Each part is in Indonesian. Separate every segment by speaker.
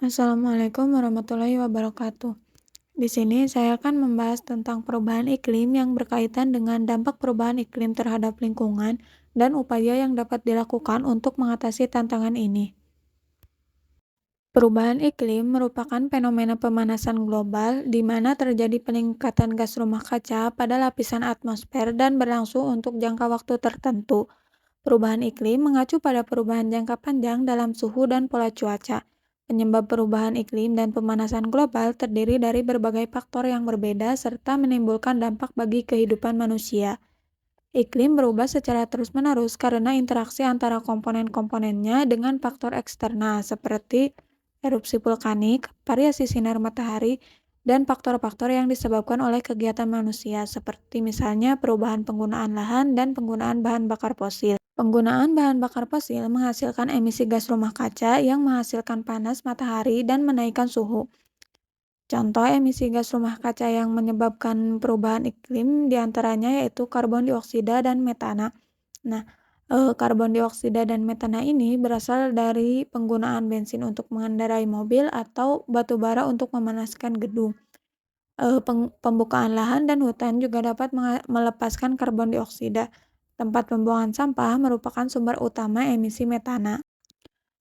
Speaker 1: Assalamualaikum warahmatullahi wabarakatuh. Di sini saya akan membahas tentang perubahan iklim yang berkaitan dengan dampak perubahan iklim terhadap lingkungan dan upaya yang dapat dilakukan untuk mengatasi tantangan ini. Perubahan iklim merupakan fenomena pemanasan global di mana terjadi peningkatan gas rumah kaca pada lapisan atmosfer dan berlangsung untuk jangka waktu tertentu. Perubahan iklim mengacu pada perubahan jangka panjang dalam suhu dan pola cuaca. Penyebab perubahan iklim dan pemanasan global terdiri dari berbagai faktor yang berbeda serta menimbulkan dampak bagi kehidupan manusia. Iklim berubah secara terus-menerus karena interaksi antara komponen-komponennya dengan faktor eksternal seperti erupsi vulkanik, variasi sinar matahari, dan faktor-faktor yang disebabkan oleh kegiatan manusia seperti misalnya perubahan penggunaan lahan dan penggunaan bahan bakar fosil. Penggunaan bahan bakar fosil menghasilkan emisi gas rumah kaca yang menghasilkan panas matahari dan menaikkan suhu. Contoh emisi gas rumah kaca yang menyebabkan perubahan iklim diantaranya yaitu karbon dioksida dan metana. Nah, karbon dioksida dan metana ini berasal dari penggunaan bensin untuk mengendarai mobil atau batu bara untuk memanaskan gedung. Pembukaan lahan dan hutan juga dapat melepaskan karbon dioksida. Tempat pembuangan sampah merupakan sumber utama emisi metana.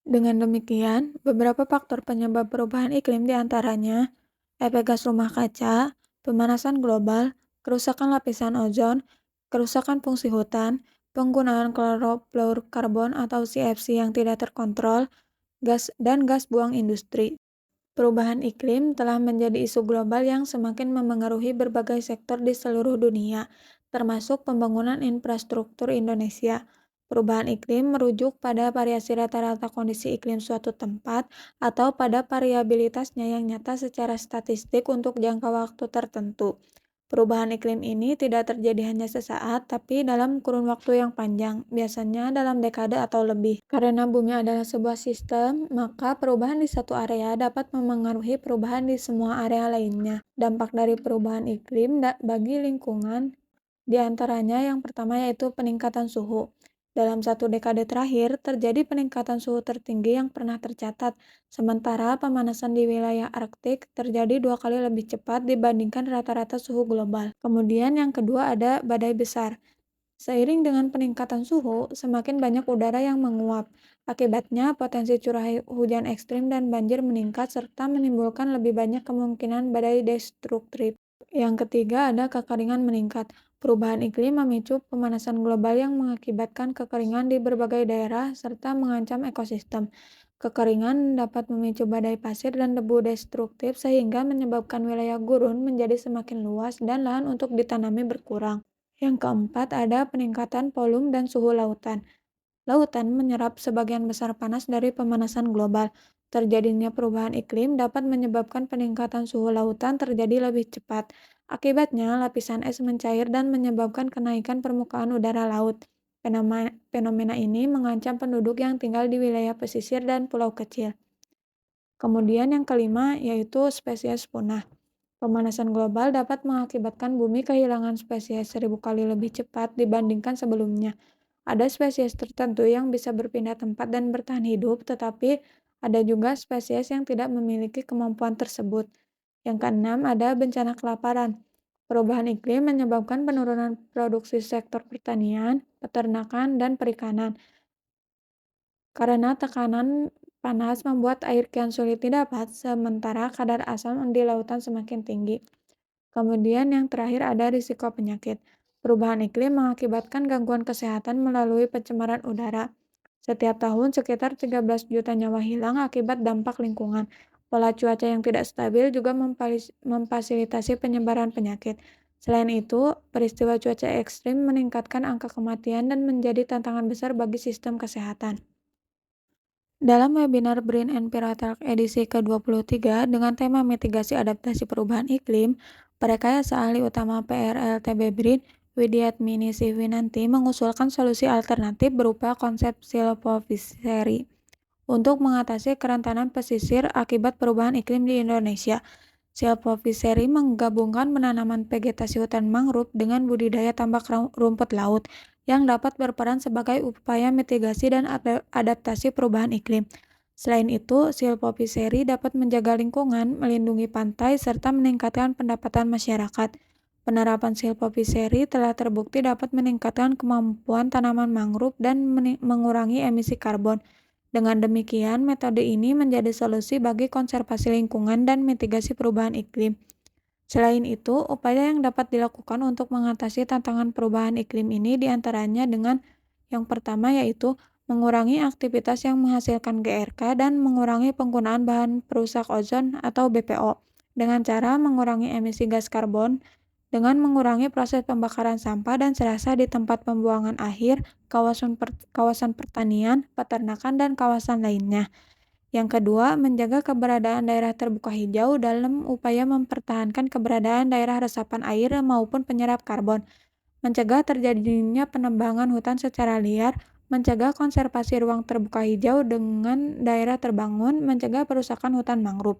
Speaker 1: Dengan demikian, beberapa faktor penyebab perubahan iklim diantaranya efek gas rumah kaca, pemanasan global, kerusakan lapisan ozon, kerusakan fungsi hutan, penggunaan klorofluorkarbon atau CFC yang tidak terkontrol, gas buang industri. Perubahan iklim telah menjadi isu global yang semakin memengaruhi berbagai sektor di seluruh dunia, termasuk pembangunan infrastruktur Indonesia. Perubahan iklim merujuk pada variasi rata-rata kondisi iklim suatu tempat atau pada variabilitasnya yang nyata secara statistik untuk jangka waktu tertentu. Perubahan iklim ini tidak terjadi hanya sesaat, tapi dalam kurun waktu yang panjang, biasanya dalam dekade atau lebih. Karena bumi adalah sebuah sistem, maka perubahan di satu area dapat memengaruhi perubahan di semua area lainnya. Dampak dari perubahan iklim bagi lingkungan di antaranya yang pertama yaitu peningkatan suhu. Dalam satu dekade terakhir, terjadi peningkatan suhu tertinggi yang pernah tercatat, sementara pemanasan di wilayah Arktik terjadi 2 kali lebih cepat dibandingkan rata-rata suhu global. Kemudian yang kedua ada badai besar. Seiring dengan peningkatan suhu, semakin banyak udara yang menguap. Akibatnya, potensi curah hujan ekstrim dan banjir meningkat serta menimbulkan lebih banyak kemungkinan badai destruktif. Yang ketiga ada kekeringan meningkat. Perubahan iklim memicu pemanasan global yang mengakibatkan kekeringan di berbagai daerah serta mengancam ekosistem. Kekeringan dapat memicu badai pasir dan debu destruktif sehingga menyebabkan wilayah gurun menjadi semakin luas dan lahan untuk ditanami berkurang. Yang keempat ada peningkatan volume dan suhu lautan. Lautan menyerap sebagian besar panas dari pemanasan global. Terjadinya perubahan iklim dapat menyebabkan peningkatan suhu lautan terjadi lebih cepat. Akibatnya, lapisan es mencair dan menyebabkan kenaikan permukaan udara laut. Fenomena ini mengancam penduduk yang tinggal di wilayah pesisir dan pulau kecil. Kemudian yang kelima yaitu spesies punah. Pemanasan global dapat mengakibatkan bumi kehilangan spesies 1000 kali lebih cepat dibandingkan sebelumnya. Ada spesies tertentu yang bisa berpindah tempat dan bertahan hidup, tetapi ada juga spesies yang tidak memiliki kemampuan tersebut. Yang keenam, ada bencana kelaparan. Perubahan iklim menyebabkan penurunan produksi sektor pertanian, peternakan, dan perikanan. Karena tekanan panas membuat air kian sulit didapat, sementara kadar asam di lautan semakin tinggi. Kemudian yang terakhir ada risiko penyakit. Perubahan iklim mengakibatkan gangguan kesehatan melalui pencemaran udara. Setiap tahun sekitar 13 juta nyawa hilang akibat dampak lingkungan. Pola cuaca yang tidak stabil juga memfasilitasi penyebaran penyakit. Selain itu, peristiwa cuaca ekstrim meningkatkan angka kematian dan menjadi tantangan besar bagi sistem kesehatan. Dalam webinar Brain and Piratalk edisi ke-23 dengan tema mitigasi adaptasi perubahan iklim, Prarekayasa Ahli Utama PRLTB BRIN, Widiatmini Winanti mengusulkan solusi alternatif berupa konsep silvoviseri untuk mengatasi kerentanan pesisir akibat perubahan iklim di Indonesia. Silvoviseri menggabungkan penanaman vegetasi hutan mangrove dengan budidaya tambak rumput laut yang dapat berperan sebagai upaya mitigasi dan adaptasi perubahan iklim. Selain itu, silviculture dapat menjaga lingkungan, melindungi pantai, serta meningkatkan pendapatan masyarakat. Penerapan silviculture telah terbukti dapat meningkatkan kemampuan tanaman mangrove dan mengurangi emisi karbon. Dengan demikian, metode ini menjadi solusi bagi konservasi lingkungan dan mitigasi perubahan iklim. Selain itu, upaya yang dapat dilakukan untuk mengatasi tantangan perubahan iklim ini diantaranya dengan yang pertama yaitu mengurangi aktivitas yang menghasilkan GRK dan mengurangi penggunaan bahan perusak ozon atau BPO dengan cara mengurangi emisi gas karbon, dengan mengurangi proses pembakaran sampah dan serasa di tempat pembuangan akhir, kawasan pertanian, peternakan, dan kawasan lainnya. Yang kedua, menjaga keberadaan daerah terbuka hijau dalam upaya mempertahankan keberadaan daerah resapan air maupun penyerap karbon, mencegah terjadinya penebangan hutan secara liar, mencegah konservasi ruang terbuka hijau dengan daerah terbangun, mencegah perusakan hutan mangrove.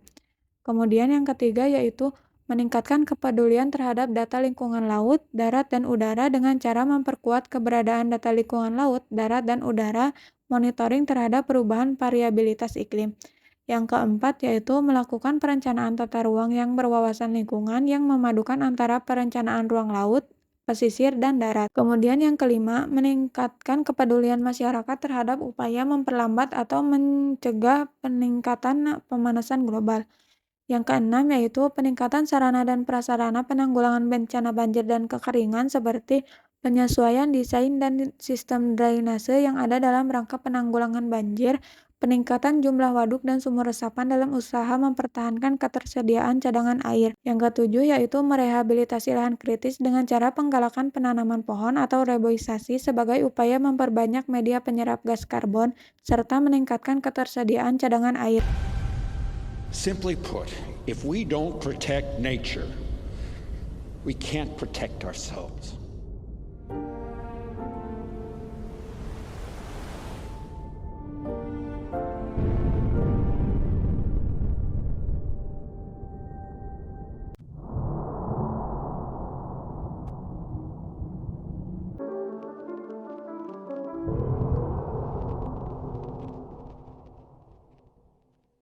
Speaker 1: Kemudian yang ketiga yaitu meningkatkan kepedulian terhadap data lingkungan laut, darat, dan udara dengan cara memperkuat keberadaan data lingkungan laut, darat, dan udara, monitoring terhadap perubahan variabilitas iklim. Yang keempat yaitu melakukan perencanaan tata ruang yang berwawasan lingkungan yang memadukan antara perencanaan ruang laut, pesisir, dan darat. Kemudian yang kelima, meningkatkan kepedulian masyarakat terhadap upaya memperlambat atau mencegah peningkatan pemanasan global. Yang keenam yaitu peningkatan sarana dan prasarana penanggulangan bencana banjir dan kekeringan seperti penyesuaian desain dan sistem drainase yang ada dalam rangka penanggulangan banjir, peningkatan jumlah waduk dan sumur resapan dalam usaha mempertahankan ketersediaan cadangan air. Yang ketujuh yaitu merehabilitasi lahan kritis dengan cara penggalakan penanaman pohon atau reboisasi sebagai upaya memperbanyak media penyerap gas karbon serta meningkatkan ketersediaan cadangan air.
Speaker 2: Simply put, if we don't protect nature, we can't protect ourselves.